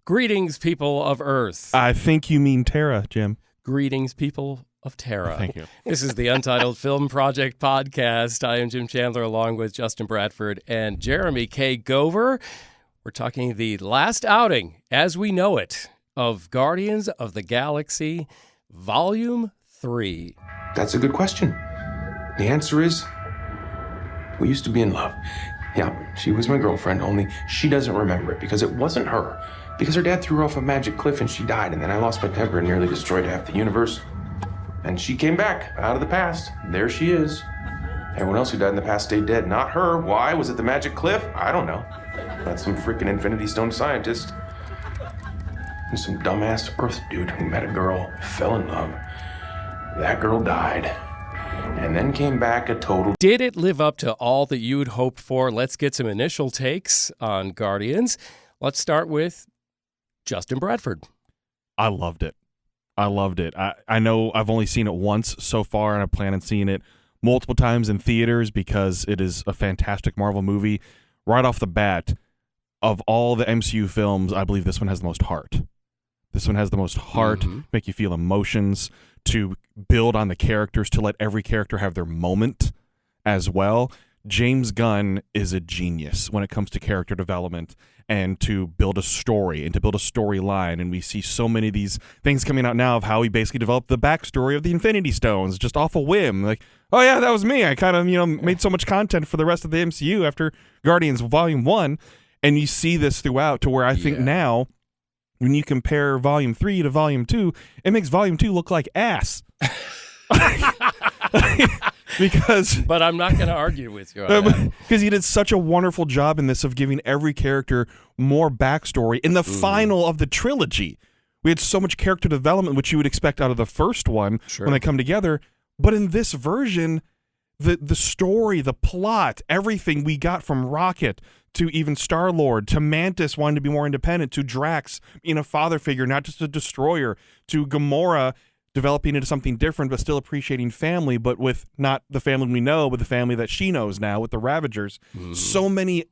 Greetings, people of Earth. I think you mean Terra, Jim. Greetings, people of Terra. Thank you. This is the Untitled Film Project Podcast. I am Jim Chandler, along with Justin Bradford and Jeremy K. Gover. We're talking the last outing, as we know it, of Guardians of the Galaxy, Volume 3. That's a good question. The answer is, we used to be in love. Yeah, she was my girlfriend, only she doesn't remember it because it wasn't her. Because her dad threw her off a magic cliff and she died, and then I lost my temper and nearly destroyed half the universe. And she came back out of the past. There she is. Everyone else who died in the past stayed dead, not her. Why? Was it the magic cliff? I don't know. That's some freaking Infinity Stone scientist. And some dumbass Earth dude who met a girl, fell in love. That girl died. And then came back a total... Did it live up to all that you had hoped for? Let's get some initial takes on Guardians. Let's start with Justin Bradford. I loved it. I know I've only seen it once so far, and I plan on seeing it multiple times in theaters because it is a fantastic Marvel movie. Right off the bat, of all the MCU films, I believe this one has the most heart. This one has the most heart, make you feel emotions, to build on the characters, to let every character have their moment as well. James Gunn is a genius when it comes to character development and to build a story and to build a storyline. And we see so many of these things coming out now of how he basically developed the backstory of the Infinity Stones just off a whim. Like, oh yeah, that was me. I kind of, made so much content for the rest of the MCU after Guardians Volume 1. And you see this throughout to where I think now, when you compare Volume 3 to Volume 2, it makes Volume 2 look like ass. But I'm not going to argue with you on that. Because he did such a wonderful job in this of giving every character more backstory. In the final of the trilogy, we had so much character development, which you would expect out of the first one when they come together. But in this version, the story, the plot, everything we got from Rocket to even Star-Lord, to Mantis wanting to be more independent, to Drax being a father figure, not just a destroyer, to Gamora developing into something different, but still appreciating family, but with not the family we know, but the family that she knows now with the Ravagers. So many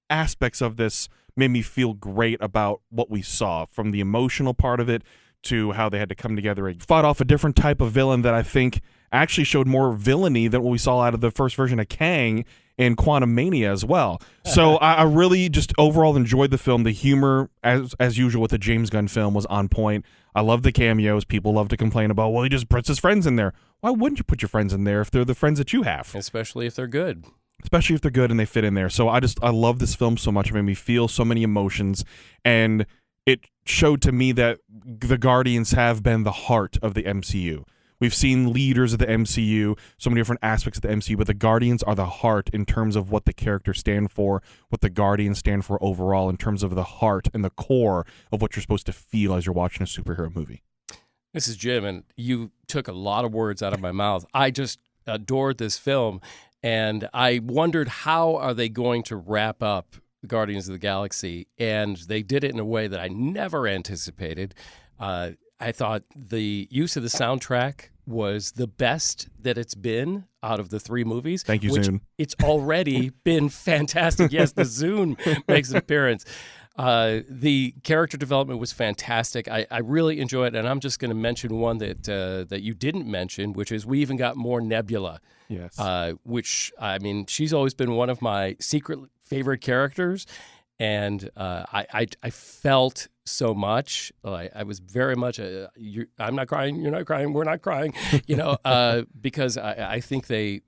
aspects of this made me feel great about what we saw, from the emotional part of it to how they had to come together and fought off a different type of villain that I think actually showed more villainy than what we saw out of the first version of Kang in Quantumania as well. So I really just overall enjoyed the film. The humor, as usual with the James Gunn film, was on point. I love the cameos. People love to complain about, well, he just puts his friends in there. Why wouldn't you put your friends in there if they're the friends that you have? Especially if they're good. Especially if they're good and they fit in there. So I love this film so much. It made me feel so many emotions. And it showed to me that the Guardians have been the heart of the MCU. We've seen leaders of the MCU, so many different aspects of the MCU, but the Guardians are the heart in terms of what the characters stand for, what the Guardians stand for overall, in terms of the heart and the core of what you're supposed to feel as you're watching a superhero movie. This is Jim, and you took a lot of words out of my mouth. I just adored this film, and I wondered how are they going to wrap up Guardians of the Galaxy, and they did it in a way that I never anticipated. I thought the use of the soundtrack was the best that it's been out of the three movies. Thank you, Zune. It's already been fantastic. Yes, the Zune makes an appearance. The character development was fantastic. I really enjoyed it, and I'm just going to mention one that you didn't mention, which is we even got more Nebula. Yes. Which, I mean, she's always been one of my secret favorite characters, and I felt so much. I was very much I'm not crying, you're not crying, we're not crying, because I think they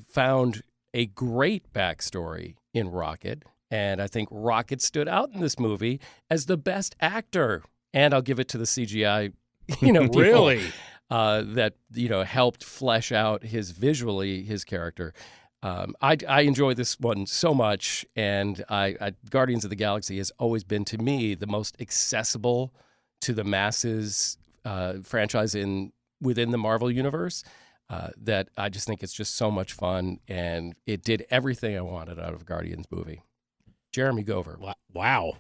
found a great backstory in Rocket, and I think Rocket stood out in this movie as the best actor. And I'll give it to the CGI, really, that helped flesh out his character. I enjoy this one so much, and Guardians of the Galaxy has always been, to me, the most accessible to the masses franchise within the Marvel universe, that I just think it's just so much fun, and it did everything I wanted out of a Guardians movie. Jeremy Gover. Wow.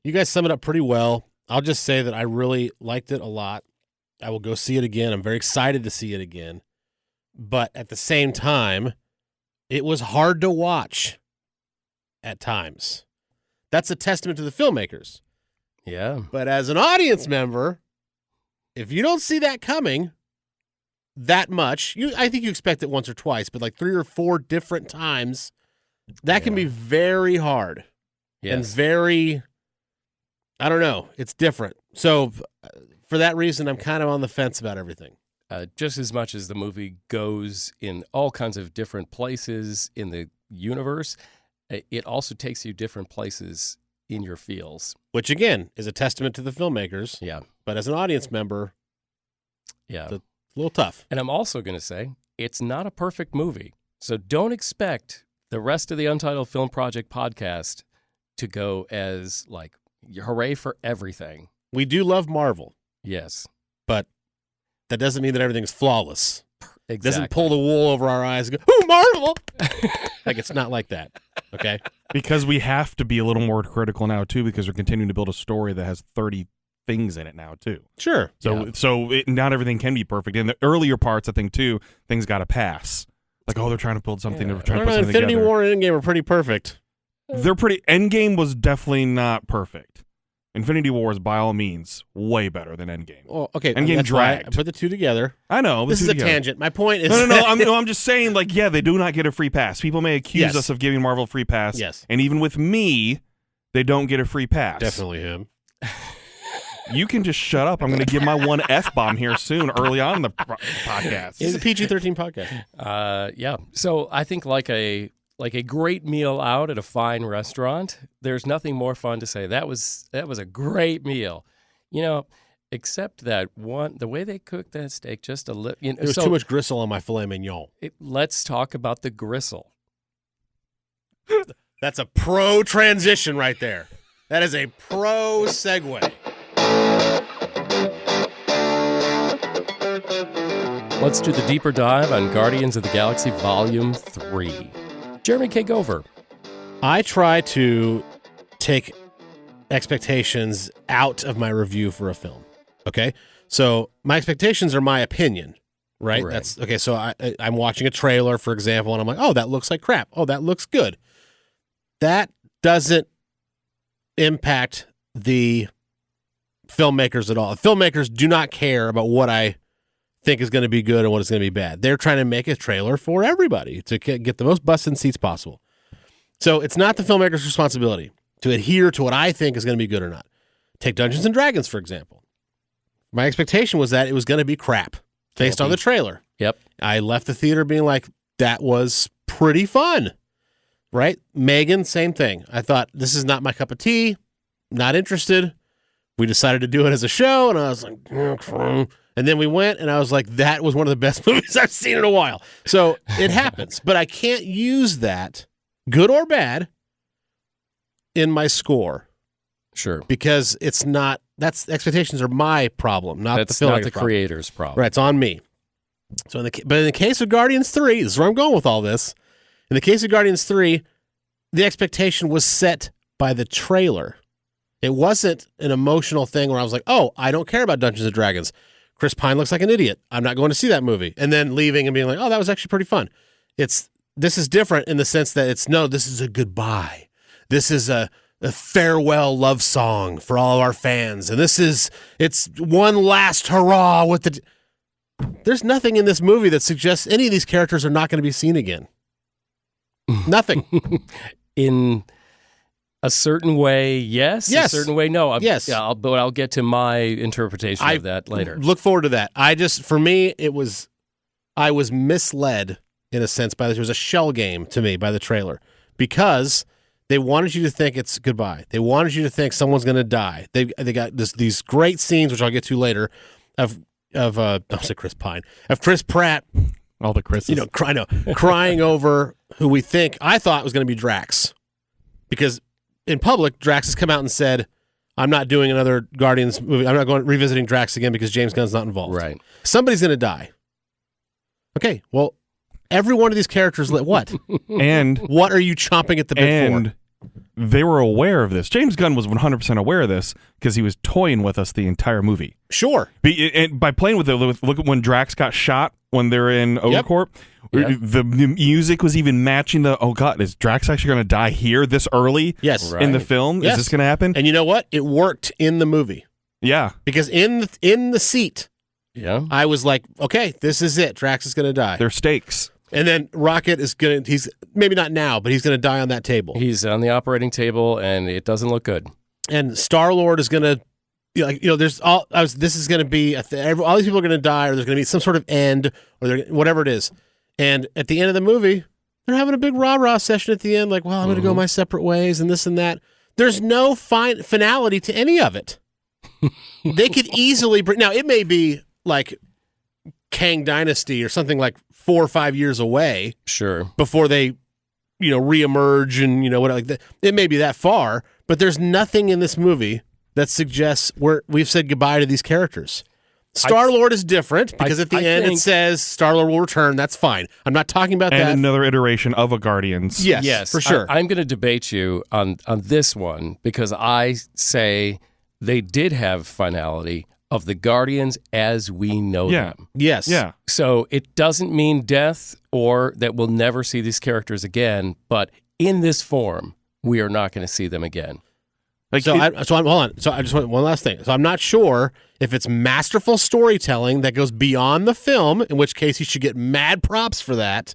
You guys sum it up pretty well. I'll just say that I really liked it a lot. I will go see it again. I'm very excited to see it again. But at the same time, it was hard to watch at times. That's a testament to the filmmakers. Yeah. But as an audience member, if you don't see that coming that much, I think you expect it once or twice, but like 3 or 4 different times, that can be very hard. Yes. And very, I don't know, it's different. So for that reason, I'm kind of on the fence about everything. Just as much as the movie goes in all kinds of different places in the universe, it also takes you different places in your feels. Which, again, is a testament to the filmmakers. Yeah. But as an audience member, it's a little tough. And I'm also going to say, it's not a perfect movie. So don't expect the rest of the Untitled Film Project podcast to go as, like, hooray for everything. We do love Marvel. Yes. But that doesn't mean that everything's flawless. Exactly. It doesn't pull the wool over our eyes and go, ooh, Marvel! Like, it's not like that, okay? Because we have to be a little more critical now, too, because we're continuing to build a story that has 30 things in it now, too. Sure. So not everything can be perfect. In the earlier parts, I think, too, things got to pass. Like, they're trying to build something. They're trying to put something Infinity together. War and Endgame are pretty perfect. They're pretty. Endgame was definitely not perfect. Infinity War is, by all means, way better than Endgame. Well, okay. Endgame that's why dragged. I put the two together. I know. This is a tangent. My point is... No. I'm just saying, like, yeah, they do not get a free pass. People may accuse us of giving Marvel a free pass. Yes. And even with me, they don't get a free pass. Definitely him. You can just shut up. I'm going to give my one F-bomb here soon, early on in the podcast. It's a PG-13 podcast. Yeah. So I think like a great meal out at a fine restaurant, there's nothing more fun to say. That was a great meal. Except that the way they cooked that steak, just a little. There was too much gristle on my filet mignon. Let's talk about the gristle. That's a pro transition right there. That is a pro segue. Let's do the deeper dive on Guardians of the Galaxy Volume 3. Jeremy K. Gover. I try to take expectations out of my review for a film. Okay? So my expectations are my opinion, right? That's okay. So I'm watching a trailer, for example, and I'm like, oh, that looks like crap. Oh, that looks good. That doesn't impact the filmmakers at all. Filmmakers do not care about what I think is going to be good and what is going to be bad. They're trying to make a trailer for everybody to get the most butts in seats possible. So it's not the filmmaker's responsibility to adhere to what I think is going to be good or not. Take Dungeons & Dragons, for example. My expectation was that it was going to be crap based on the trailer. Yep. I left the theater being like, that was pretty fun, right? Megan, same thing. I thought, this is not my cup of tea, not interested. We decided to do it as a show, and I was like, and then we went, and I was like, that was one of the best movies I've seen in a while. So it happens, but I can't use that, good or bad, in my score. Sure. Because expectations are my problem, not the filmmaker's not the creator's problem. Right, it's on me. So in the case of Guardians 3, this is where I'm going with all this. In the case of Guardians 3, the expectation was set by the trailer. It wasn't an emotional thing where I was like, oh, I don't care about Dungeons & Dragons. Chris Pine looks like an idiot. I'm not going to see that movie. And then leaving and being like, oh, that was actually pretty fun. This is different in the sense that this is a goodbye. This is a farewell love song for all of our fans. And it's one last hurrah with the... There's nothing in this movie that suggests any of these characters are not going to be seen again. Nothing. In a certain way, yes. A certain way, no. Yes. Yeah, but I'll get to my interpretation of that later. Look forward to that. For me, I was misled in a sense by this. It was a shell game to me by the trailer because they wanted you to think it's goodbye. They wanted you to think someone's going to die. They got these great scenes, which I'll get to later, of Chris Pine, of Chris Pratt. All the Chris's. Crying over who I thought was going to be Drax. Because in public, Drax has come out and said, I'm not doing another Guardians movie. I'm not revisiting Drax again because James Gunn's not involved. Right. Somebody's going to die. Okay, well, every one of these characters what? And what are you chomping at the bit for? And they were aware of this. James Gunn was 100% aware of this because he was toying with us the entire movie. Sure. And by playing with it, look at when Drax got shot when they're in Overcorp. Yeah. The music was even matching the, oh God, is Drax actually going to die here this early in the film? Yes. Is this going to happen? And you know what? It worked in the movie. Yeah. Because in the seat, I was like, okay, this is it. Drax is going to die. There's stakes. And then Rocket is going to, he's maybe not now, but he's going to die on that table. He's on the operating table, and it doesn't look good. And Star-Lord is going to, there's all, this is going to be, all these people are going to die, or there's going to be some sort of end, or whatever it is. And at the end of the movie, they're having a big rah-rah session at the end, like, well, I'm going to go my separate ways and this and that. There's no finality to any of it. They could easily bring, now it may be like Kang Dynasty or something like 4 or 5 years away. Sure. Before they, reemerge and, whatever, like that. It may be that far, but there's nothing in this movie that suggests we've said goodbye to these characters. Star-Lord is different because at the end it says Star-Lord will return. That's fine. I'm not talking about that. And another iteration of a Guardians. Yes, for sure. I'm going to debate you on this one because I say they did have finality of the Guardians as we know them. Yes. Yeah. So it doesn't mean death or that we'll never see these characters again, but in this form, we are not going to see them again. Hold on. So I just want one last thing. So I'm not sure if it's masterful storytelling that goes beyond the film, in which case you should get mad props for that,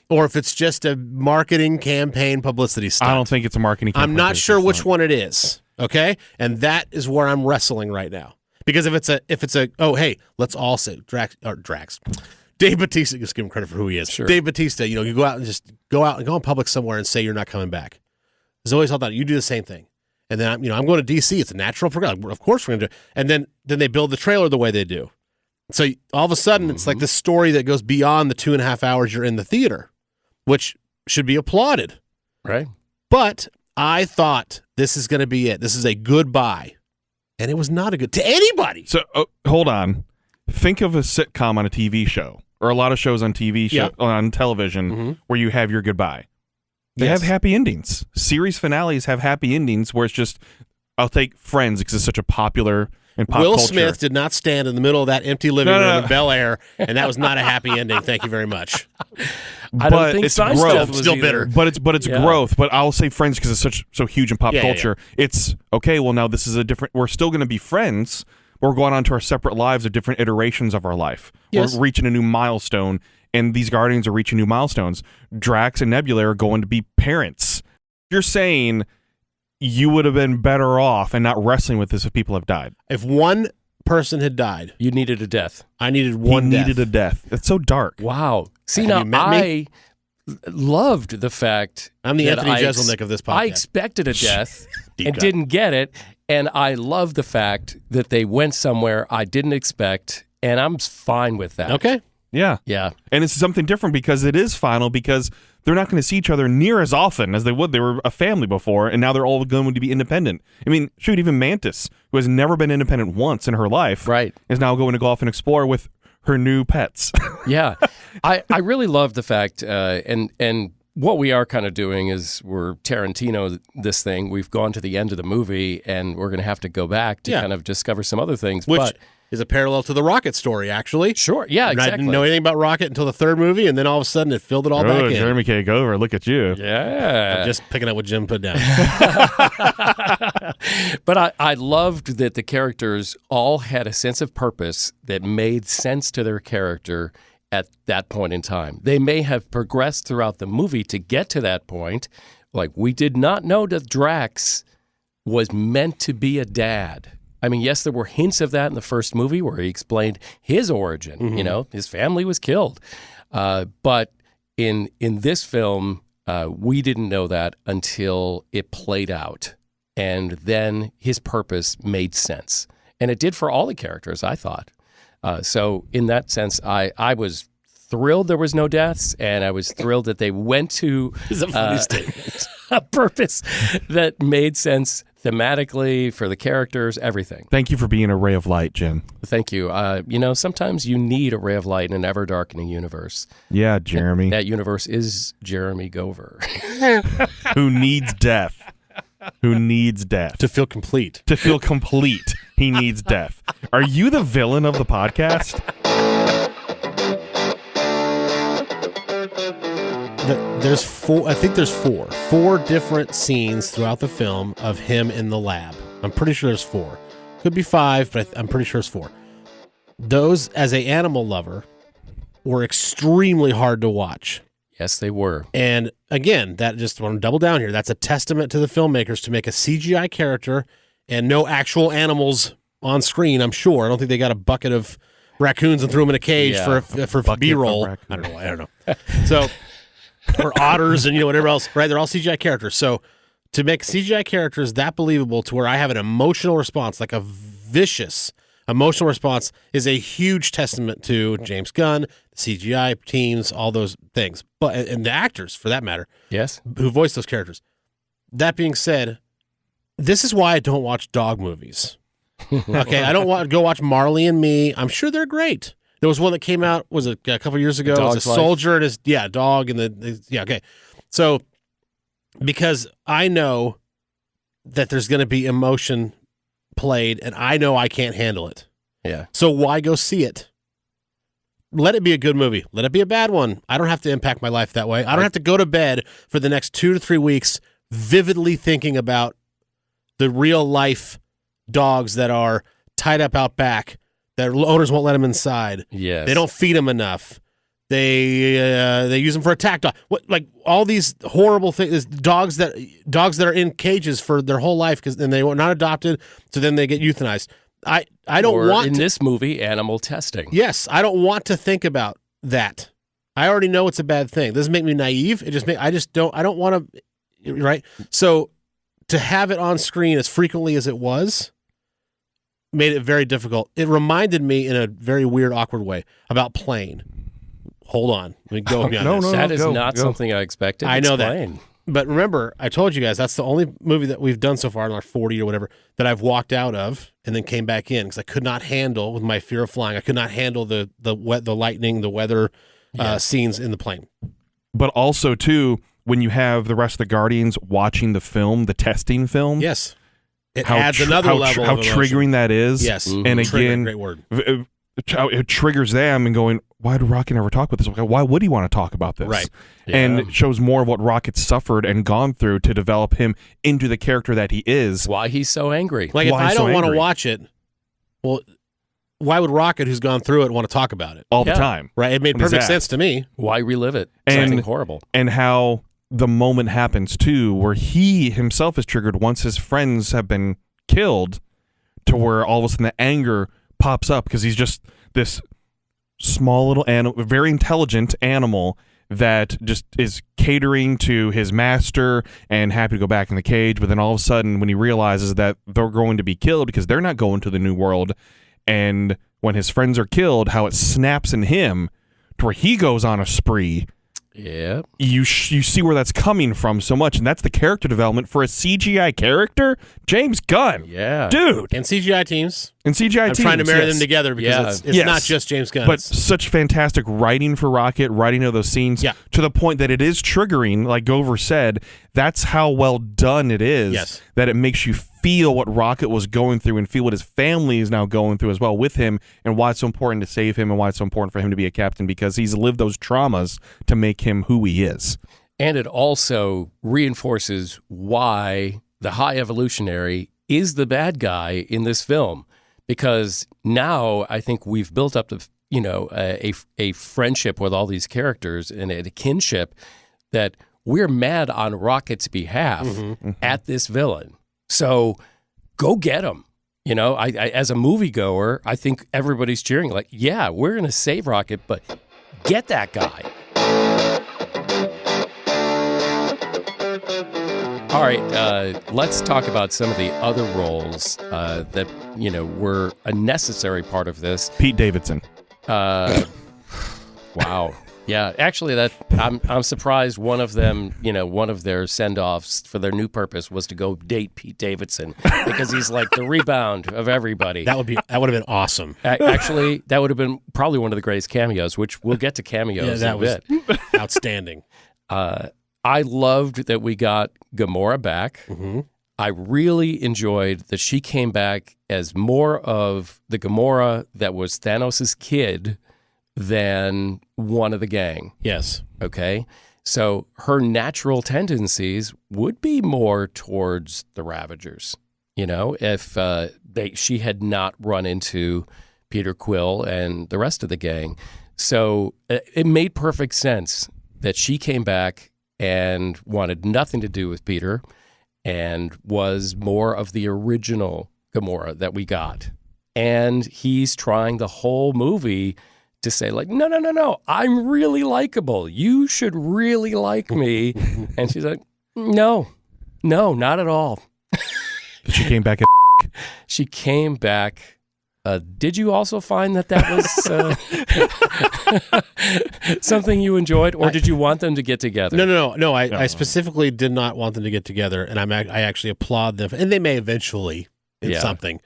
or if it's just a marketing campaign publicity stunt. I don't think it's a marketing campaign. I'm not sure which one it is. Okay, and that is where I'm wrestling right now. Because if it's a oh hey, let's all say Drax, Dave Bautista, just give him credit for who he is. Sure. Dave Bautista, you go out and go in public somewhere and say you're not coming back. There's always all that. You do the same thing. And then I'm going to DC. It's a natural progression. Of course we're going to do it. And then they build the trailer the way they do. So all of a sudden it's like this story that goes beyond the 2.5 hours you're in the theater, which should be applauded. Right. But I thought this is going to be it. This is a goodbye. And it was not a good to anybody. So hold on. Think of a sitcom on a TV show, or a lot of shows on on television where you have your goodbye. They have happy endings. Series finales have happy endings where it's just, I'll take Friends because it's such a popular and pop Will culture. Smith did not stand in the middle of that empty living room in Bel Air, and that was not a happy ending. Thank you very much. I don't think it's Seinfeld growth. was Still either. bitter. But it's growth. But I'll say Friends because it's so huge in pop culture. Yeah. It's okay. Well, now this is a different. We're still going to be friends. But we're going on to our separate lives of different iterations of our life. Yes. We're reaching a new milestone, and these Guardians are reaching new milestones. Drax and Nebula are going to be parents. You're saying you would have been better off and not wrestling with this if people have died. If one person had died, You needed a death. I needed one death. Needed a death. It's so dark. Wow. See, Have now you met me? I loved the fact I'm the that Anthony Jeselnik of this podcast. I expected a death and cut. didn't get it. And I love the fact that they went somewhere I didn't expect, and I'm fine with that. Okay. Yeah. Yeah. And it's something different because it is final because they're not going to see each other near as often as they would. They were a family before, and now they're all going to be independent. I mean, shoot, even Mantis, who has never been independent once in her life, Right. is now going to go off and explore with her new pets. Yeah. I really love the fact, and what we are kind of doing is we're Tarantino this thing. We've gone to the end of the movie, and we're going to have to go back to kind of discover some other things. Which is a parallel to the Rocket story, actually. Sure. Yeah, exactly. I didn't know anything about Rocket until the third movie, and then all of a sudden it filled it all back in. Jeremy K. Gover, look at you. Yeah. I'm just picking up what Jim put down. But I loved that the characters all had a sense of purpose that made sense to their character at that point in time. They may have progressed throughout the movie to get to that point. Like, we did not know that Drax was meant to be a dad. I mean, yes, there were hints of that in the first movie where he explained his origin. You know, his family was killed. But in this film, we didn't know that until it played out. And then his purpose made sense. And it did for all the characters, I thought. So in that sense, I was thrilled there was no deaths, and I was thrilled that they went to a purpose that made sense thematically for the characters, everything. Thank you for being a ray of light, Jim. Thank you. Sometimes you need a ray of light in an ever-darkening universe. Yeah, Jeremy. And that universe is Jeremy Gover. Who needs death. Who needs death. To feel complete. To feel complete, he needs death. Are you the villain of the podcast? there's four. I think there's four different scenes throughout the film of him in the lab. I'm pretty sure there's 4. Could be 5, but I'm pretty sure it's 4. Those, as a animal lover, were extremely hard to watch. Yes, they were. And again, that just want to double down here. That's a testament to the filmmakers to make a CGI character and no actual animals on screen. I'm sure. I don't think they got a bucket of raccoons and threw them in a cage for B-roll. I don't know. So, or otters and whatever else. Right? They're all CGI characters. So to make CGI characters that believable to where I have an emotional response, like a vicious emotional response, is a huge testament to James Gunn, the CGI teams, all those things, and the actors, for that matter, yes, who voice those characters. That being said, this is why I don't watch dog movies. Okay, I don't want to go watch Marley and Me. I'm sure they're great. There was one that came out, was it a couple years ago? It was a soldier and his dog and okay. So because I know that there's going to be emotion played, and I know I can't handle it. Yeah. So why go see it? Let it be a good movie. Let it be a bad one. I don't have to impact my life that way. I don't have to go to bed for the next 2 to 3 weeks vividly thinking about the real life dogs that are tied up out back. Their owners won't let them inside. Yes. They don't feed them enough. They use them for attack dog. Like all these horrible things. Dogs that are in cages for their whole life and they were not adopted, so then they get euthanized. I don't want in this movie animal testing. Yes, I don't want to think about that. I already know it's a bad thing. It doesn't make me naive. I don't want to. Right. So to have it on screen as frequently as it was made it very difficult. It reminded me in a very weird, awkward way about Plane. Hold on. Let me go beyond this. That is not something I expected. I know that. But remember, I told you guys, that's the only movie that we've done so far in our 40 or whatever that I've walked out of and then came back in because I could not handle, with my fear of flying, I could not handle the lightning, the weather scenes in the plane. But also, too, when you have the rest of the Guardians watching the film, the testing film. Yes. It adds another level how of emotion. Triggering that is. Yes. Mm-hmm. And again, great word. It triggers them and going, why did Rocket never talk about this? Why would he want to talk about this? Right. Yeah. And it shows more of what Rocket suffered and gone through to develop him into the character that he is. Why he's so angry. Like, if I don't want to watch it, well, why would Rocket, who's gone through it, want to talk about it? All the time. Right. It made perfect sense to me. Why relive it? Something horrible. And how the moment happens, too, where he himself is triggered once his friends have been killed, to where all of a sudden the anger pops up because he's just this small little animal, very intelligent animal that just is catering to his master and happy to go back in the cage. But then all of a sudden, when he realizes that they're going to be killed because they're not going to the new world, and when his friends are killed, how it snaps in him to where he goes on a spree. Yeah. You see where that's coming from so much, and that's the character development for a CGI character? James Gunn. Yeah. Dude. And CGI teams. I'm trying to marry them together because it's not just James Gunn. But such fantastic writing for Rocket, writing of those scenes to the point that it is triggering, like Gover said. That's how well done it is, that it makes you feel what Rocket was going through and feel what his family is now going through as well with him, and why it's so important to save him and why it's so important for him to be a captain, because he's lived those traumas to make him who he is. And it also reinforces why the High Evolutionary is the bad guy in this film, because now I think we've built up a friendship with all these characters and a kinship that we're mad on Rocket's behalf at this villain. So go get him. I as a moviegoer, I think everybody's cheering like, yeah, we're going to save Rocket, but get that guy. All right, let's talk about some of the other roles that, were a necessary part of this. Pete Davidson. Wow. Yeah, actually, I'm surprised one of them, one of their send-offs for their new purpose was to go date Pete Davidson because he's like the rebound of everybody. That would have been awesome. Actually, that would have been probably one of the greatest cameos, which we'll get to cameos in a bit. Outstanding. I loved that we got Gamora back. Mm-hmm. I really enjoyed that she came back as more of the Gamora that was Thanos' kid than one of the gang. Yes. Okay? So her natural tendencies would be more towards the Ravagers, if she had not run into Peter Quill and the rest of the gang. So it made perfect sense that she came back and wanted nothing to do with Peter and was more of the original Gamora that we got. And he's trying the whole movie to say, like, no, I'm really likable. You should really like me. And she's like, no, not at all. She came back. She came back. Did you also find that was something you enjoyed, or did you want them to get together? No. I specifically did not want them to get together, and I actually applaud them, and they may eventually in something,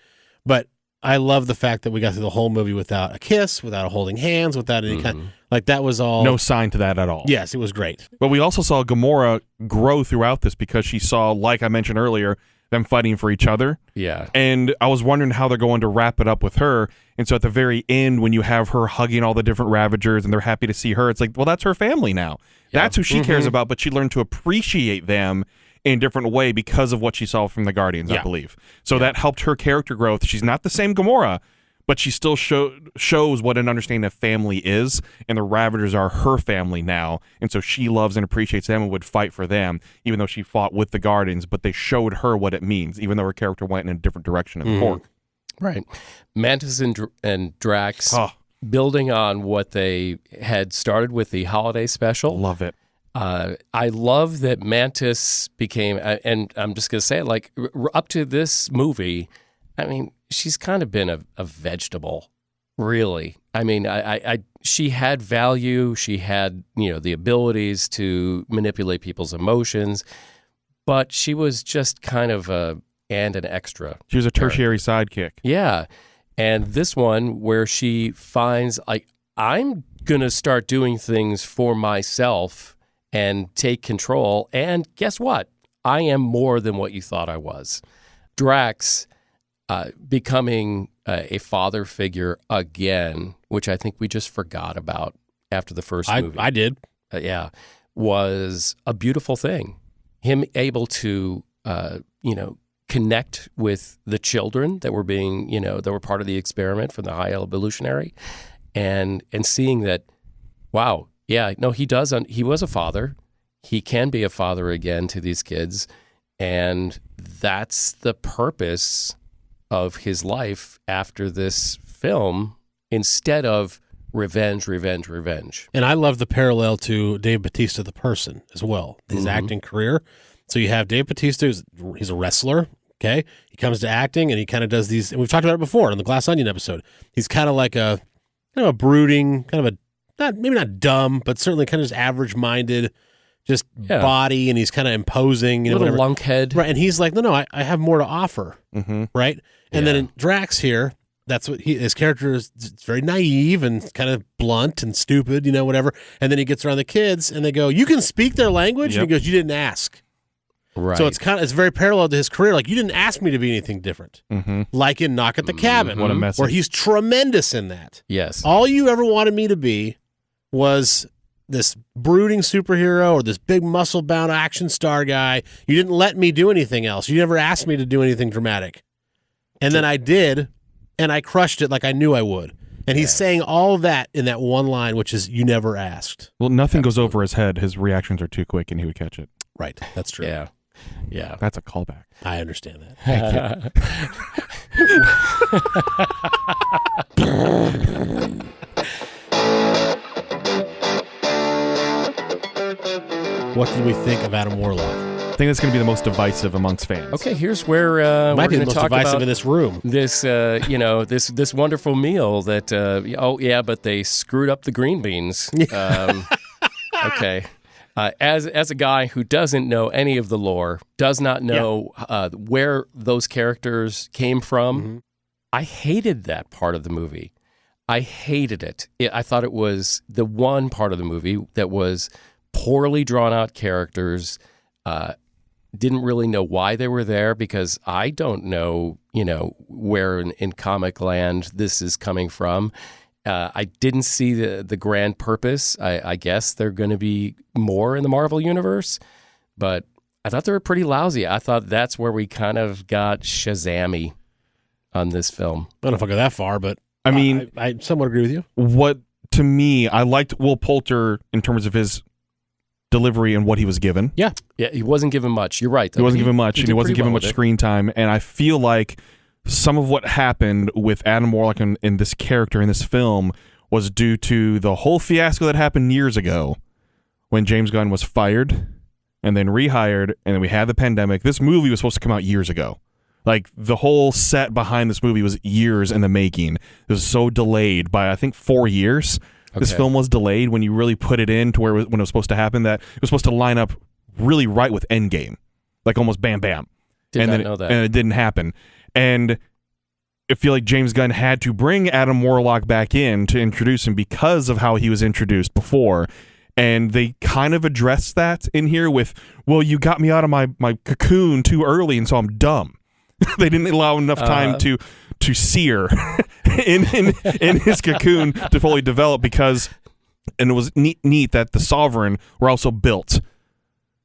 but I love the fact that we got through the whole movie without a kiss, without a holding hands, without any kind, like that was all. No sign to that at all. Yes, it was great. But we also saw Gamora grow throughout this because she saw, like I mentioned earlier, them fighting for each other. Yeah. And I was wondering how they're going to wrap it up with her. And so at the very end, when you have her hugging all the different Ravagers and they're happy to see her, it's like, well, that's her family now. Yeah. That's who she cares about, but she learned to appreciate them in a different way because of what she saw from the Guardians, I believe. So that helped her character growth. She's not the same Gamora, but she still shows what an understanding of family is, and the Ravagers are her family now, and so she loves and appreciates them and would fight for them, even though she fought with the Guardians, but they showed her what it means, even though her character went in a different direction in Korg. Right. Mantis and Drax, building on what they had started with the holiday special. Love it. I love that Mantis became, and I'm just going to say it, like, up to this movie, I mean, she's kind of been a vegetable, really. I mean, she had value. She had, the abilities to manipulate people's emotions, but she was just kind of an extra. She was a tertiary sidekick. Yeah. And this one where she finds, like, I'm going to start doing things for myself and take control. And guess what? I am more than what you thought I was. Drax becoming a father figure again, which I think we just forgot about after the first movie. I did. Was a beautiful thing. Him able to, connect with the children that were being, that were part of the experiment from the High Evolutionary, and seeing that, wow, yeah, no, he does. He was a father. He can be a father again to these kids, and that's the purpose of his life after this film, instead of revenge. And I love the parallel to Dave Bautista, the person, as well, his acting career. So you have Dave Bautista, he's a wrestler, okay? He comes to acting, and he kind of does these, and we've talked about it before in the Glass Onion episode. He's kind of like a brooding, kind of maybe not dumb, but certainly kind of just average-minded, just body, and he's kind of imposing. Little lunkhead. Right, and he's like, no, I have more to offer, right? And then in Drax here, that's what his character is. It's very naive and kind of blunt and stupid, whatever. And then he gets around the kids, and they go, "You can speak their language," and he goes, "You didn't ask." Right. So it's very parallel to his career. Like, you didn't ask me to be anything different. Like in Knock at the Cabin, what a message. where he's tremendous in that. Yes. All you ever wanted me to be was this brooding superhero or this big muscle-bound action star guy. You didn't let me do anything else. You never asked me to do anything dramatic. And then I did, and I crushed it like I knew I would. And he's saying all of that in that one line, which is, "You never asked." Well, nothing goes over his head. His reactions are too quick, and he would catch it. Right. That's true. Yeah. That's a callback. I understand that. What did we think of Adam Warlock? I think that's going to be the most divisive amongst fans. Okay, here's where Might we're be the going to most talk divisive about in this room. this, this wonderful meal that, but they screwed up the green beans. Okay. As a guy who doesn't know any of the lore, does not know where those characters came from, I hated that part of the movie. I hated it. I thought it was the one part of the movie that was poorly drawn out characters, didn't really know why they were there, because I don't know, where in comic land this is coming from. I didn't see the grand purpose. I guess they're going to be more in the Marvel universe, but I thought they were pretty lousy. I thought that's where we kind of got Shazam-y on this film. I don't know if I'll go that far, but I mean, I somewhat agree with you. What, to me, I liked Will Poulter in terms of his delivery and what he was given. Yeah, he wasn't given much. You're right. He wasn't given much, and he wasn't given much screen time. And I feel like some of what happened with Adam Warlock in this character in this film was due to the whole fiasco that happened years ago when James Gunn was fired and then rehired, and then we had the pandemic. This movie was supposed to come out years ago. Like, the whole set behind this movie was years in the making. It was so delayed by, I think, 4 years. Okay. This film was delayed when you really put it in to where when it was supposed to happen, that it was supposed to line up really right with Endgame. Like, almost bam, bam. Did not know that. And it didn't happen. And I feel like James Gunn had to bring Adam Warlock back in to introduce him because of how he was introduced before. And they kind of addressed that in here with, well, you got me out of my cocoon too early, and so I'm dumb. They didn't allow enough time to sear in his cocoon to fully develop because, and it was neat that the Sovereign were also built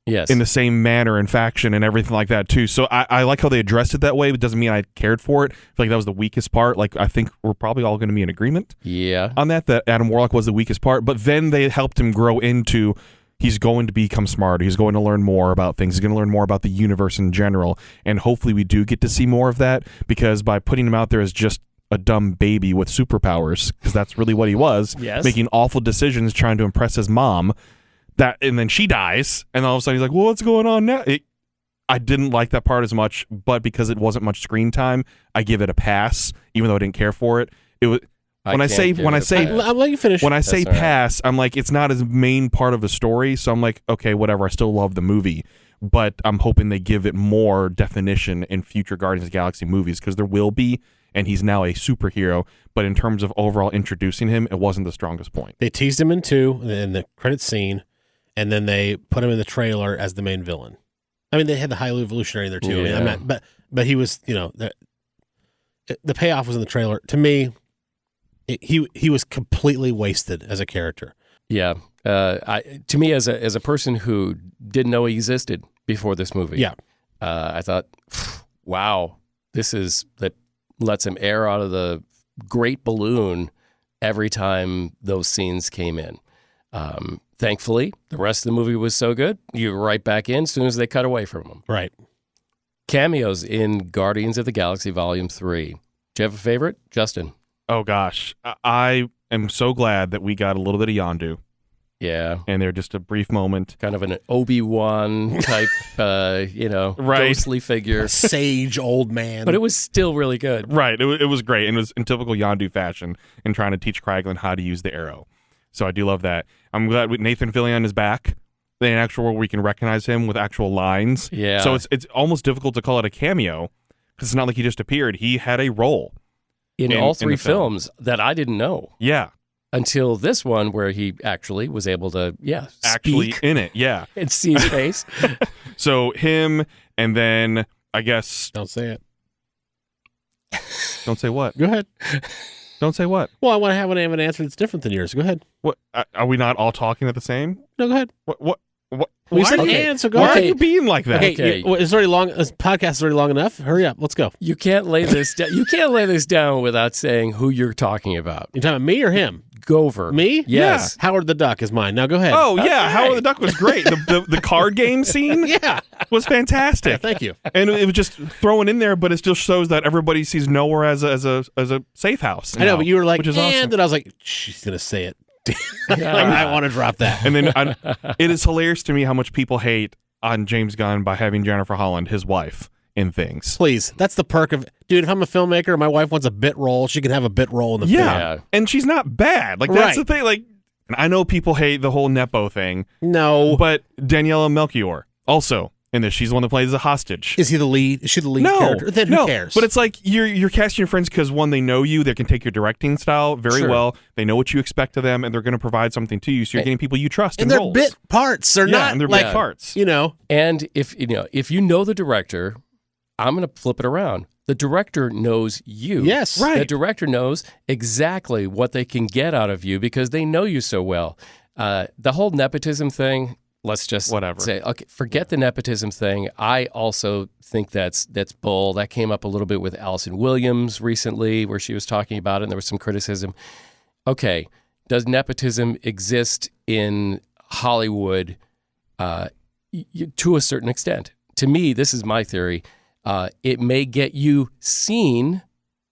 in the same manner and faction and everything like that too. So I like how they addressed it that way. It doesn't mean I cared for it. I feel like that was the weakest part. Like, I think we're probably all going to be in agreement on that Adam Warlock was the weakest part, but then they helped him grow into, he's going to become smarter. He's going to learn more about things. He's going to learn more about the universe in general. And hopefully we do get to see more of that, because by putting him out there as just a dumb baby with superpowers, because that's really what he was, making awful decisions, trying to impress his mom, and then she dies, and all of a sudden he's like, well, what's going on now? I didn't like that part as much, but because it wasn't much screen time, I give it a pass, even though I didn't care for it. It was... When I say I'll let you finish. When I say pass, I'm like, it's not as main part of the story, so I'm like, okay, whatever. I still love the movie, but I'm hoping they give it more definition in future Guardians of the Galaxy movies, because there will be, and he's now a superhero. But in terms of overall introducing him, it wasn't the strongest point. They teased him in 2 in the credit scene, and then they put him in the trailer as the main villain. I mean, they had the High Evolutionary in there too. Yeah. I mean, but he was, the payoff was in the trailer. To me, he was completely wasted as a character. Yeah. To me, as a person who didn't know he existed before this movie, I thought, wow, that lets him air out of the great balloon every time those scenes came in. Thankfully, the rest of the movie was so good, you were right back in as soon as they cut away from him. Right. Cameos in Guardians of the Galaxy Volume 3. Do you have a favorite, Justin? Oh, gosh. I am so glad that we got a little bit of Yondu. Yeah. And they're just a brief moment. Kind of an Obi-Wan type, ghostly figure. A sage old man. But it was still really good. Right. It was great. And it was in typical Yondu fashion and trying to teach Kraglin how to use the arrow. So I do love that. I'm glad Nathan Fillion is back. In an actual world where we can recognize him with actual lines. Yeah. So it's almost difficult to call it a cameo, because it's not like he just appeared. He had a role. In all 3 films that I didn't know. Yeah. Until this one, where he actually was able to, actually speak in it, yeah. and see his face. So him, and then I guess... Don't say it. Don't say what? Go ahead. Don't say what? Well, I want to have an answer that's different than yours. Go ahead. What? Are we not all talking at the same? No, go ahead. What? We said answer. Go Why ahead. are you being like that? Okay. It's already long. This podcast is already long enough. Hurry up. Let's go. You can't lay this down. You can't lay this down without saying who you're talking about. You talking about me or him? Gover. Me? Yes. Yeah. Howard the Duck is mine. Now go ahead. Oh, yeah. Howard the Duck was great. The card game scene was fantastic. Yeah, thank you. And it was just thrown in there, but it still shows that everybody sees nowhere as a safe house. I know, but you were like, which is awesome. And I was like, she's going to say it. I want to drop that. And then it is hilarious to me how much people hate on James Gunn by having Jennifer Holland, his wife, in things. Please, that's the perk of, dude, if I'm a filmmaker and my wife wants a bit role, she can have a bit role in the film. Yeah, and she's not bad. Like, that's the thing. Like, and I know people hate the whole Nepo thing. No. But Daniela Melchior, also in this, she's the one that plays a hostage. Is he the lead? Is she the lead character? Then who cares? But it's like you're casting your friends because, one, they know you, they can take your directing style very well, they know what you expect of them, and they're going to provide something to you, so you're getting people you trust. And they're roles. Bit parts. They're not and they're like bit parts. You know. And if you know the director, I'm going to flip it around. The director knows you. Yes. Right. The director knows exactly what they can get out of you because they know you so well. The whole nepotism thing, let's just say, okay, forget the nepotism thing. I also think that's bull. That came up a little bit with Allison Williams recently where she was talking about it and there was some criticism. Okay, does nepotism exist in Hollywood to a certain extent? To me, this is my theory. It may get you seen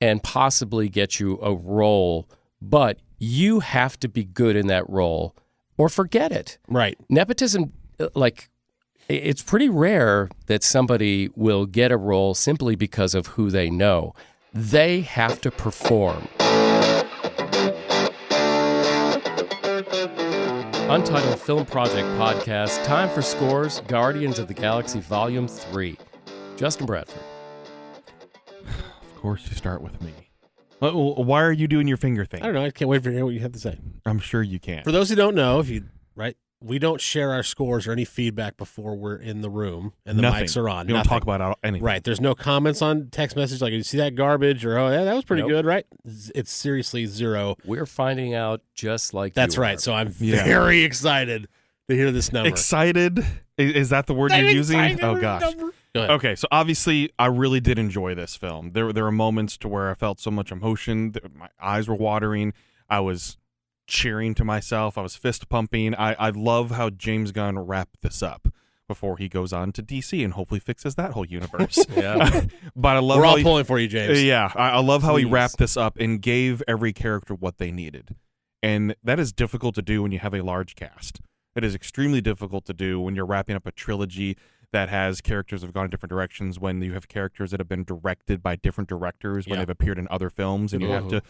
and possibly get you a role, but you have to be good in that role or forget it. Right. Nepotism, it's pretty rare that somebody will get a role simply because of who they know. They have to perform. Untitled Film Project Podcast, time for scores, Guardians of the Galaxy Volume 3. Justin Bradford. Of course you start with me. Why are you doing your finger thing? I don't know. I can't wait to hear what you have to say. I'm sure you can. For those who don't know, we don't share our scores or any feedback before we're in the room and the mics are on. We don't talk about anything. Right. There's no comments on text message like, you see that garbage? Or, oh, yeah, that was pretty good, right? It's seriously zero. We're finding out just like That's you right. are. So I'm very excited to hear this number. Excited? Is that the word you're using? Oh, gosh. Go ahead. Okay, so obviously I really did enjoy this film. There were moments to where I felt so much emotion. My eyes were watering. I was cheering to myself. I was fist pumping. I love how James Gunn wrapped this up before he goes on to DC and hopefully fixes that whole universe. Yeah. But I love We're how all pulling for you, James. Yeah, I love how he Please. wrapped this up and gave every character what they needed. And that is difficult to do when you have a large cast. It is extremely difficult to do when you're wrapping up a trilogy that has characters that have gone in different directions, when you have characters that have been directed by different directors when they've appeared in other films, and you have to,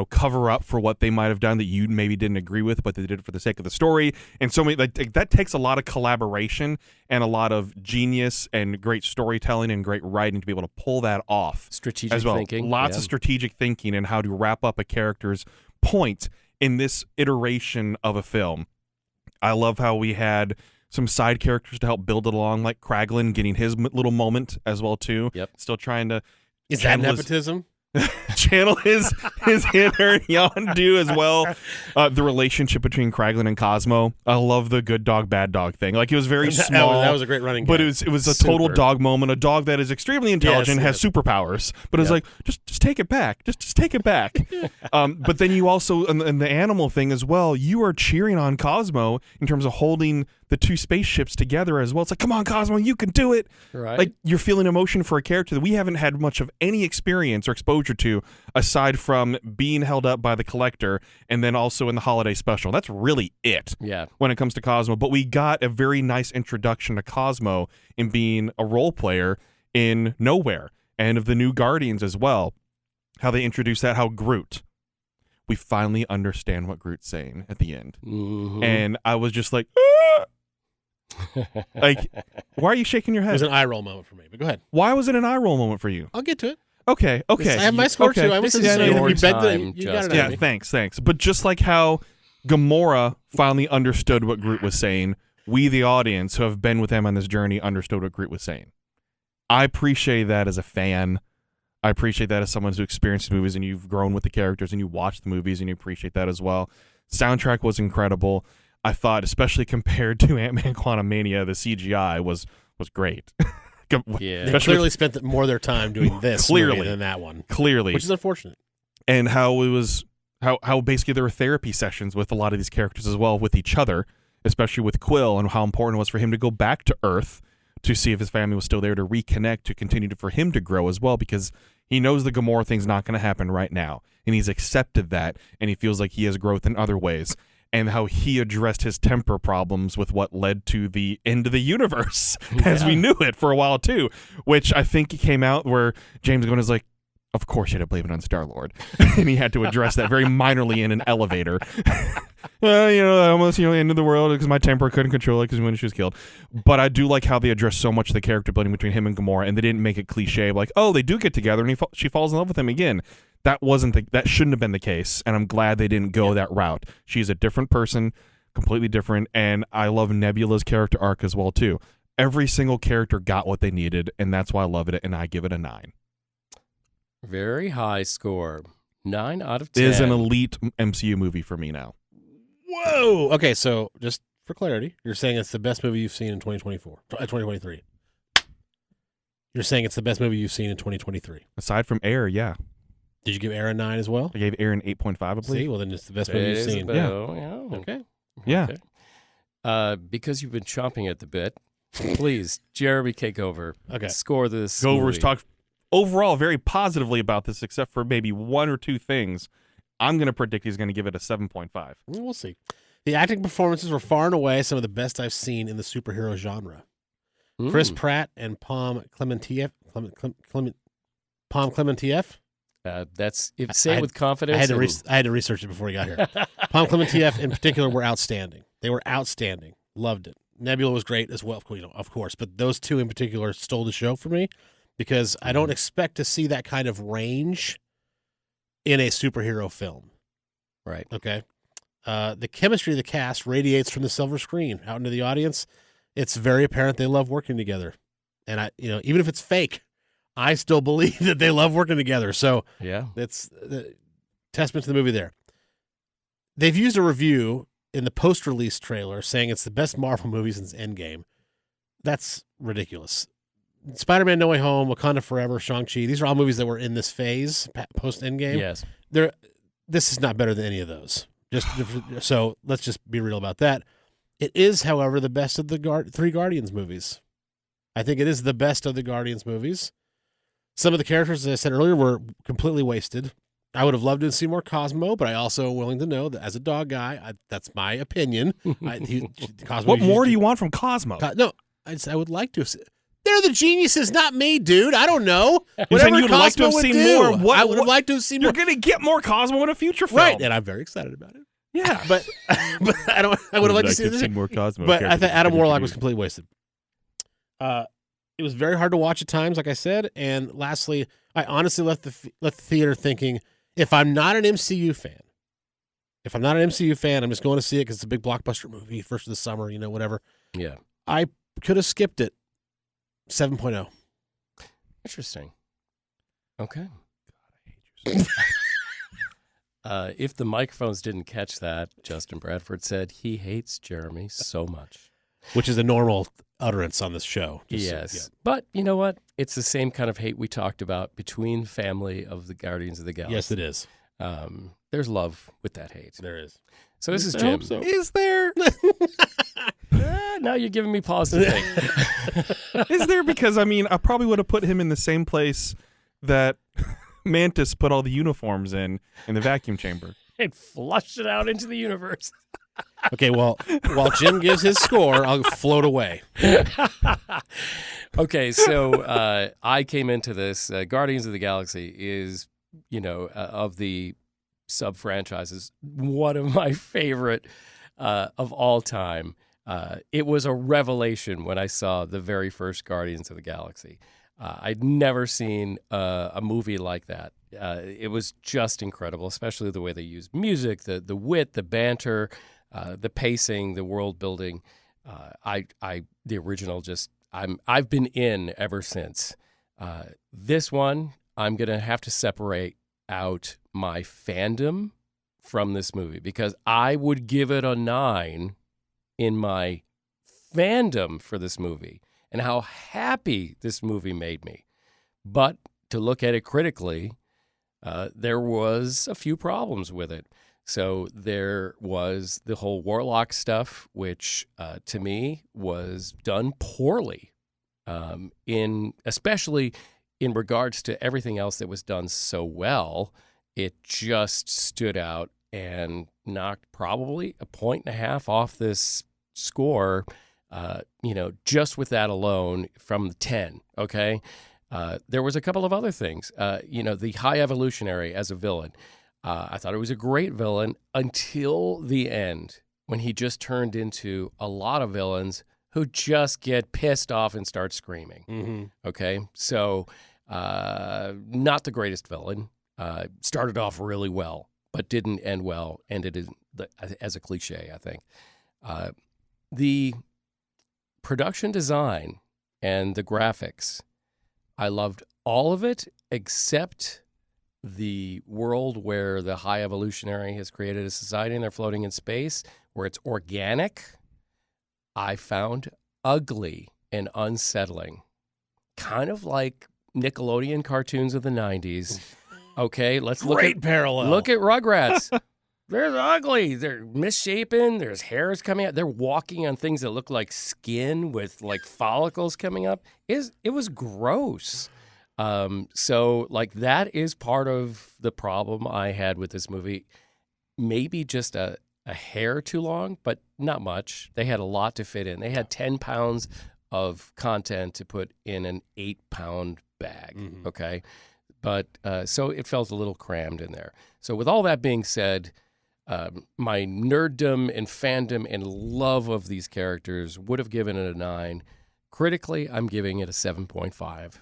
cover up for what they might have done that you maybe didn't agree with, but they did it for the sake of the story. And so many, that takes a lot of collaboration and a lot of genius and great storytelling and great writing to be able to pull that off. Strategic as well. thinking. Lots of strategic thinking and how to wrap up a character's point in this iteration of a film. I love how we had some side characters to help build it along, like Kraglin getting his little moment as well too. Yep. Still trying to Is that nepotism? channel his inner Yondu as well. The relationship between Kraglin and Cosmo. I love the good dog, bad dog thing. Like, it was very small. That was a great running But gag. it was a total dog moment. A dog that is extremely intelligent, has superpowers, but it's like, just take it back. Just take it back. But then you also, and the animal thing as well, you are cheering on Cosmo in terms of holding the two spaceships together as well. It's like, come on, Cosmo, you can do it. Right. Like, you're feeling emotion for a character that we haven't had much of any experience or exposure to, aside from being held up by the Collector and then also in the holiday special. That's really it when it comes to Cosmo. But we got a very nice introduction to Cosmo in being a role player in Nowhere and of the new Guardians as well. How they introduced that, how Groot. We finally understand what Groot's saying at the end. Mm-hmm. And I was just like, ah! Like, why are you shaking your head? It was an eye roll moment for me, but go ahead. Why was it an eye roll moment for you? I'll get to it. Okay. I have my score too. I was This is your you bet that time, you got it. Justin. out of Yeah, me. thanks. But just like how Gamora finally understood what Groot was saying, we, the audience who have been with him on this journey, understood what Groot was saying. I appreciate that as a fan. I appreciate that as someone who's experienced the movies and you've grown with the characters and you watch the movies and you appreciate that as well. Soundtrack was incredible. I thought, especially compared to Ant-Man Quantumania, the CGI was great. They clearly spent more of their time doing this movie than that one. Clearly. Which is unfortunate. And how it was, how basically there were therapy sessions with a lot of these characters as well with each other, especially with Quill, and how important it was for him to go back to Earth to see if his family was still there, to reconnect, to continue for him to grow as well, because he knows the Gamora thing's not going to happen right now. And he's accepted that, and he feels like he has growth in other ways. And how he addressed his temper problems with what led to the end of the universe as we knew it for a while too, which I think came out where James Gunn is like, of course you had to blame it on Star-Lord. And he had to address that very minorly in an elevator. I almost, end of the world because my temper couldn't control it because when she was killed. But I do like how they addressed so much of the character building between him and Gamora, and they didn't make it cliche like, oh, they do get together and she falls in love with him again. That shouldn't have been the case, and I'm glad they didn't go that route. She's a different person, completely different, and I love Nebula's character arc as well too. Every single character got what they needed, and that's why I love it, and I give it a 9. Very high score. 9 out of 10. It is an elite MCU movie for me now. Whoa. Okay, so just for clarity, you're saying it's the best movie you've seen in 2023. You're saying it's the best movie you've seen in 2023. Aside from Air, yeah. Did you give Air a 9 as well? I gave Air an 8.5, I believe. See, well then it's the best movie you've seen. Yeah. Okay. Yeah. Okay. Because you've been chomping at the bit, please, Jeremy, take over. Okay. Score this Gover's movie. talked overall very positively about this, except for maybe one or two things. I'm going to predict he's going to give it a 7.5. We'll see. The acting performances were far and away some of the best I've seen in the superhero genre. Chris Pratt and Pom Klementieff. Say it with confidence. I had to research it before we got here. Pom Klementieff in particular were outstanding. They were outstanding. Loved it. Nebula was great as well, of course, but those two in particular stole the show for me because I don't expect to see that kind of range in a superhero film. Right. Okay. The chemistry of the cast radiates from the silver screen out into the audience. It's very apparent they love working together. And even if it's fake, I still believe that they love working together. So yeah, it's the testament to the movie there. They've used a review in the post-release trailer saying it's the best Marvel movie since Endgame. That's ridiculous. Spider-Man No Way Home, Wakanda Forever, Shang-Chi, these are all movies that were in this phase post-Endgame. Yes. This is not better than any of those. So let's just be real about that. It is, however, the best of the three Guardians movies. I think it is the best of the Guardians movies. Some of the characters, as I said earlier, were completely wasted. I would have loved to see more Cosmo, but I also am willing to know that as a dog guy, that's my opinion. Cosmo what more do you want from Cosmo? No, I would like to have seen. They're the geniuses, not me, dude. I don't know. You're saying you'd like to have seen more? I would have liked to have seen more. You're going to get more Cosmo in a future film. Right, and I'm very excited about it. Yeah. But I would have liked to see more Cosmo. But I think Adam Warlock was completely wasted. It was very hard to watch at times, like I said. And lastly, I honestly left the theater thinking, if I'm not an MCU fan, I'm just going to see it because it's a big blockbuster movie, first of the summer, whatever. Yeah. I could have skipped it. 7.0. Interesting. Okay. God, I hate you. If the microphones didn't catch that, Justin Bradford said he hates Jeremy so much. Which is a normal utterance on this show. Yes. Yeah. But you know what? It's the same kind of hate we talked about between family of the Guardians of the Galaxy. Yes, it is. There's love with that hate. There is. So this is Jim. So. Is there? Now you're giving me pause to think. Is there? Because, I probably would have put him in the same place that Mantis put all the uniforms in the vacuum chamber. And flushed it out into the universe. Okay, well, while Jim gives his score, I'll float away. Okay, so I came into this. Guardians of the Galaxy is, of the sub-franchises, one of my favorite of all time. It was a revelation when I saw the very first Guardians of the Galaxy. I'd never seen a movie like that. It was just incredible, especially the way they used music, the wit, the banter, the pacing, the world building. The original I've been in ever since. This one, I'm going to have to separate out my fandom from this movie because I would give it a 9 in my fandom for this movie and how happy this movie made me. But to look at it critically, there was a few problems with it. So there was the whole Warlock stuff, which to me was done poorly, especially in regards to everything else that was done so well. It just stood out and knocked probably 1.5 points off this score, just with that alone from the 10, okay? There was a couple of other things. The High Evolutionary as a villain. I thought it was a great villain until the end when he just turned into a lot of villains who just get pissed off and start screaming. Mm-hmm. Okay? So not the greatest villain. Started off really well, but didn't end well. Ended as a cliche, I think. The production design and the graphics, I loved all of it except the world where the high evolutionary has created a society and they're floating in space where it's organic, I found ugly and unsettling. Kind of like Nickelodeon cartoons of the 90s. Okay, let's look at parallel. Look at Rugrats. They're ugly. They're misshapen. There's hairs coming out. They're walking on things that look like skin with like follicles coming up. It was gross. So like that is part of the problem I had with this movie. Maybe just a hair too long, but not much. They had a lot to fit in. They had 10 pounds of content to put in an 8-pound bag. Okay. But so it felt a little crammed in there. So with all that being said, my nerddom and fandom and love of these characters would have given it a 9. Critically, I'm giving it a 7.5.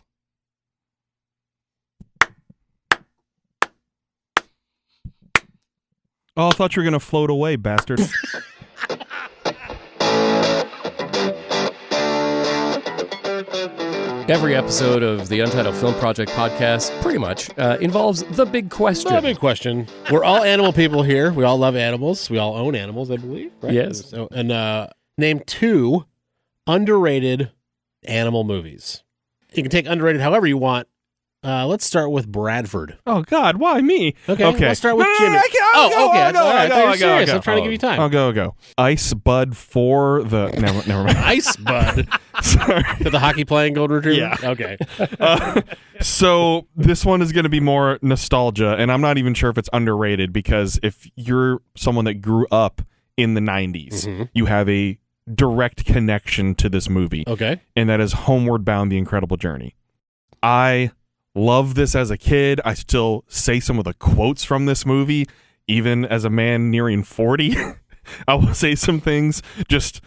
Oh, I thought you were going to float away, bastard. Every episode of the Untitled Film Project Podcast pretty much involves the big question. The big question. We're all animal people here. We all love animals. We all own animals, I believe. Right? Yes. So, and name 2 underrated animal movies. You can take underrated however you want. Let's start with Bradford. Oh, God, why me? Okay. Let's start with Jimmy. Okay. I'm trying to give you time. I'll go. Ice Bud for the... Never mind. Ice Bud. Sorry. To the hockey playing Golden Retriever? Yeah. Okay. So this one is going to be more nostalgia, and I'm not even sure if it's underrated because if you're someone that grew up in the 90s, you have a direct connection to this movie. Okay. And that is Homeward Bound: The Incredible Journey. I love this as a kid. I still say some of the quotes from this movie, even as a man nearing 40. I will say some things. Just,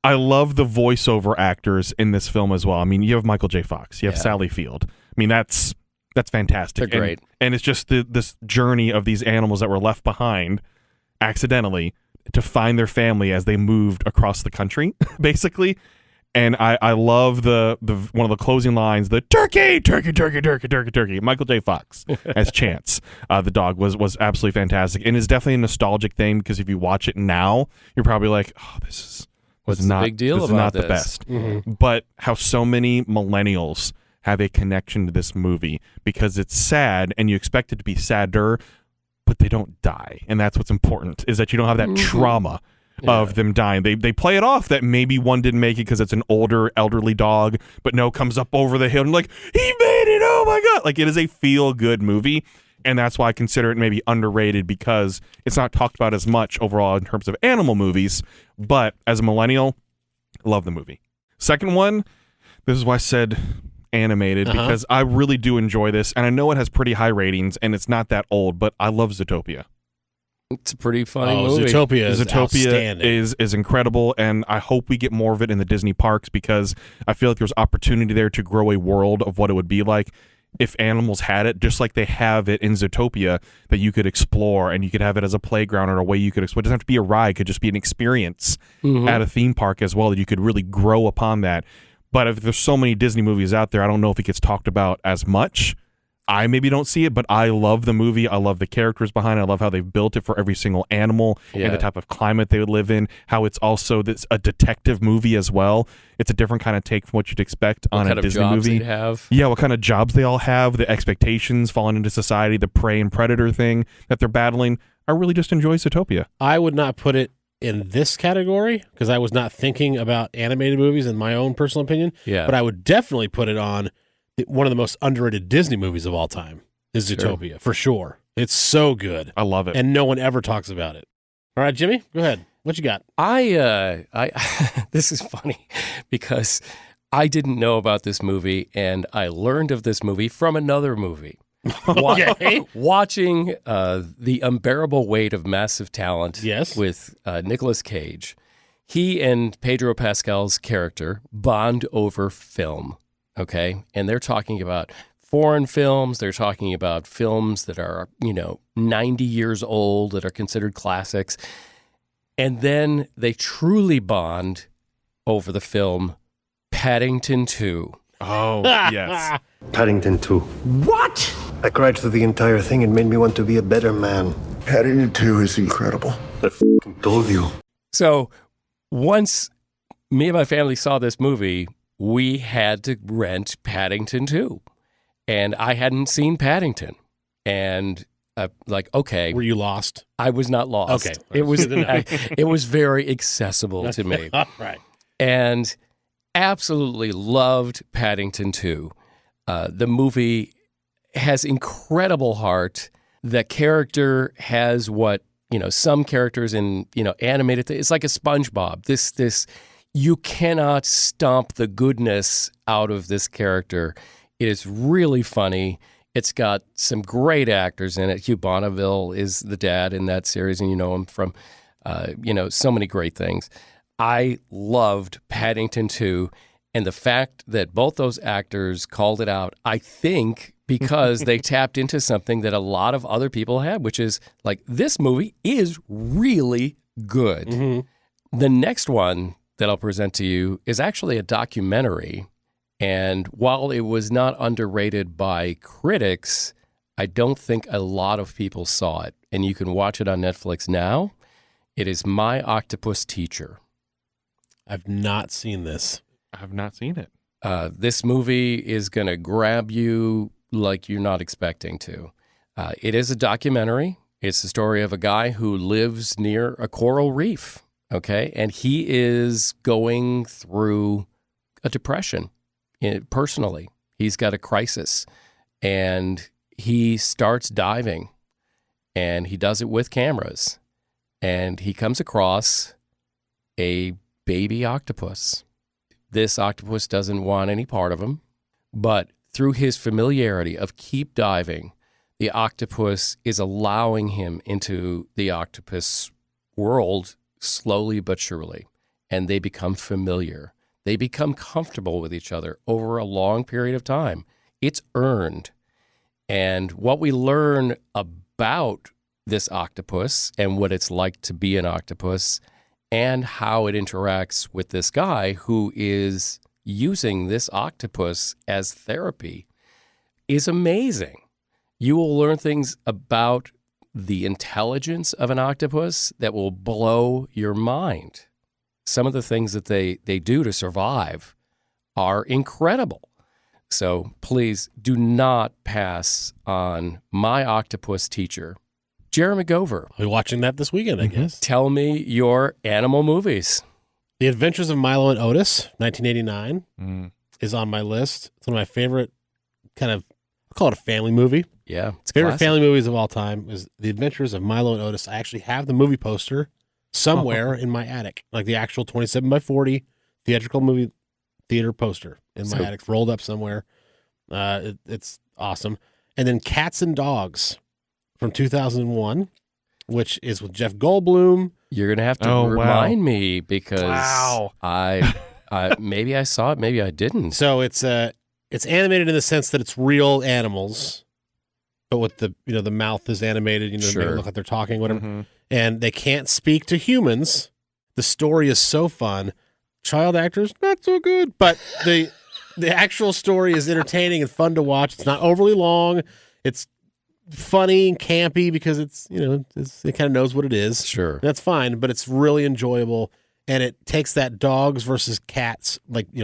I love the voiceover actors in this film as well. I mean, you have Michael J. Fox, you have Sally Field. I mean, that's fantastic. They're great. And it's just this journey of these animals that were left behind accidentally to find their family as they moved across the country, basically. And I love the one of the closing lines, the turkey. Michael J. Fox as Chance, the dog, was absolutely fantastic, and is definitely a nostalgic thing because if you watch it now, you're probably like, oh, this is not big deal this about is not this? the best. But how so many millennials have a connection to this movie because it's sad, and you expect it to be sadder, but they don't die, and that's what's important is that you don't have that trauma of them dying. They play it off that maybe one didn't make it because it's an older, elderly dog, but no, comes up over the hill and like, he made it, oh my God. Like, it is a feel-good movie, and that's why I consider it maybe underrated because it's not talked about as much overall in terms of animal movies, but as a millennial, I love the movie. Second one, this is why I said animated, because I really do enjoy this, and I know it has pretty high ratings, and it's not that old, but I love Zootopia. It's a pretty funny movie. Zootopia is incredible, and I hope we get more of it in the Disney parks because I feel like there's opportunity there to grow a world of what it would be like if animals had it, just like they have it in Zootopia, that you could explore and you could have it as a playground or a way you could explore. It doesn't have to be a ride; it could just be an experience at a theme park as well that you could really grow upon that. But if there's so many Disney movies out there, I don't know if it gets talked about as much. I maybe don't see it, but I love the movie. I love the characters behind it. I love how they've built it for every single animal and the type of climate they would live in, how it's also a detective movie as well. It's a different kind of take from what you'd expect on a Disney movie. Yeah, what kind of jobs they all have, the expectations falling into society, the prey and predator thing that they're battling. I really just enjoy Zootopia. I would not put it in this category because I was not thinking about animated movies in my own personal opinion. Yeah. But I would definitely put it on one of the most underrated Disney movies of all time is Zootopia, for sure. It's so good. I love it. And no one ever talks about it. All right, Jimmy, go ahead. What you got? I this is funny because I didn't know about this movie, and I learned of this movie from another movie. Watching The Unbearable Weight of Massive Talent with Nicolas Cage. He and Pedro Pascal's character bond over film. Okay, and they're talking about foreign films. They're talking about films that are, 90 years old that are considered classics. And then they truly bond over the film Paddington 2. Oh, yes. Paddington 2. What? I cried through the entire thing and made me want to be a better man. Paddington 2 is incredible. I told you. So once me and my family saw this movie, we had to rent Paddington 2. And I hadn't seen Paddington. And okay. Were you lost? I was not lost. Okay. It was very accessible to me. All right. And absolutely loved Paddington 2. The movie has incredible heart. The character has what, some characters in, animated, it's like a SpongeBob. This, you cannot stomp the goodness out of this character. It is really funny. It's got some great actors in it. Hugh Bonneville is the dad in that series, and you know him from, so many great things. I loved Paddington 2, and the fact that both those actors called it out, I think because they tapped into something that a lot of other people had, which is this movie is really good. Mm-hmm. The next one that I'll present to you is actually a documentary. And while it was not underrated by critics, I don't think a lot of people saw it. And you can watch it on Netflix now. It is My Octopus Teacher. I've not seen this. I have not seen it. This movie is going to grab you like you're not expecting to. It is a documentary. It's the story of a guy who lives near a coral reef, okay? And he is going through a depression personally. He's got a crisis, and he starts diving, and he does it with cameras, and he comes across a baby octopus. This octopus doesn't want any part of him, but through his familiarity of keep diving, the octopus is allowing him into the octopus world slowly but surely, and they become familiar. They become comfortable with each other over a long period of time. It's earned. And what we learn about this octopus and what it's like to be an octopus and how it interacts with this guy who is using this octopus as therapy is amazing. You will learn things about the intelligence of an octopus that will blow your mind. Some of the things that they do to survive are incredible. So please do not pass on My Octopus Teacher. Jeremy Gover. I'll be watching that this weekend, I guess. Tell me your animal movies. The Adventures of Milo and Otis, 1989, is on my list. It's one of my favorite I'll call it a family movie. Yeah. It's favorite classic. family movies of all time is The Adventures of Milo and Otis. I actually have the movie poster somewhere in my attic, like the actual 27x40 theatrical movie theater poster in my attic, rolled up somewhere. It's awesome. And then Cats and Dogs from 2001, which is with Jeff Goldblum. You're going to have to remind me because I maybe I saw it, maybe I didn't. So it's animated in the sense that it's real animals, but with the mouth is animated, Sure. they look like they're talking, whatever. And they can't speak to humans. The story is so fun. Child actors, not so good, but the actual story is entertaining and fun to watch. It's not overly long. It's funny and campy because it kind of knows what it is. Sure. That's fine, but it's really enjoyable. And it takes that dogs versus cats,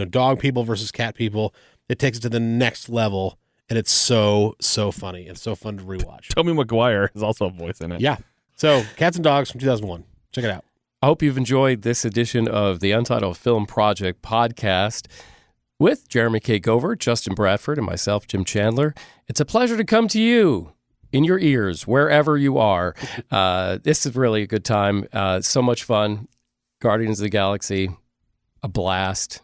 dog people versus cat people. It takes it to the next level, and it's so, so funny. It's so fun to rewatch. Tobey Maguire is also a voice in it. Yeah. So, Cats and Dogs from 2001. Check it out. I hope you've enjoyed this edition of the Untitled Film Project Podcast with Jeremy K. Gover, Justin Bradford, and myself, Jim Chandler. It's a pleasure to come to you in your ears, wherever you are. This is really a good time. So much fun. Guardians of the Galaxy, a blast.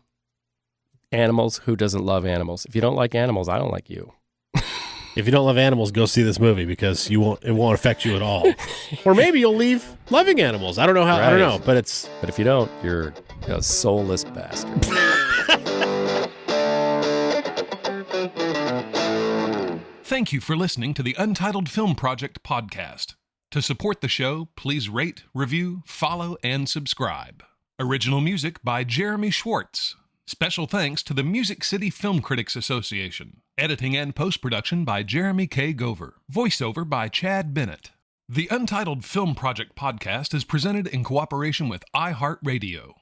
Animals, who doesn't love animals? If you don't like animals, I don't like you. If you don't love animals, go see this movie because it won't affect you at all. Or maybe you'll leave loving animals. I don't know how. I don't know, but if you don't, you're a soulless bastard. Thank you for listening to the Untitled Film Project Podcast. To support the show, please rate, review, follow, and subscribe. Original music by Jeremy Schwartz. Special thanks to the Music City Film Critics Association. Editing and post-production by Jeremy K. Gover. Voiceover by Chad Bennett. The Untitled Film Project Podcast is presented in cooperation with iHeartRadio.